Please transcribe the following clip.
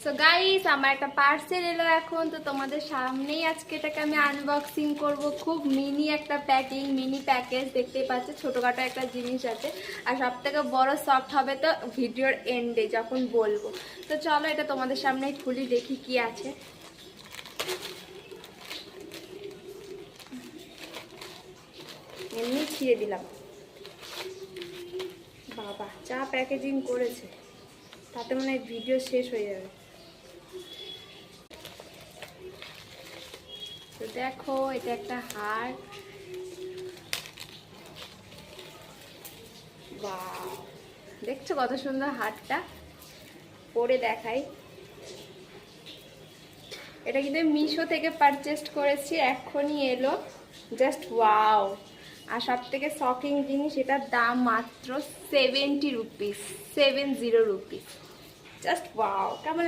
So guys, আমার একটা parcel এলো এখন, তো তোমাদের সামনেই আজকে এটাকে আমি আনবক্সিং করব। খুব মিনি একটা প্যাকিং, মিনি প্যাকেজ দেখতেই পাচ্ছ, ছোটখাটো একটা জিনিস আছে। আর সব থেকে বড় সফট হবে তো ভিডিওর এন্ডে যখন বলবো। তো চলো এটা তোমাদের সামনেই খুলি, দেখি কি আছে। এমনি ছিঁড়ে দিলাম। বাবা যা প্যাকেজিং করেছে, তাতে মনে হয় ভিডিও শেষ হয়ে যাবে। তো দেখো, এটা একটা হার। বাহ, দেখছো কত সুন্দর হারটা? পরে দেখাই। এটা কিন্তু মিশো থেকে পারচেজ করেছি, এখনই এলো। Just wow. আর সব থেকে শকিং জিনিস, এটার দাম মাত্র 70 রুপিস, 70 রুপিস। Just wow. কেমন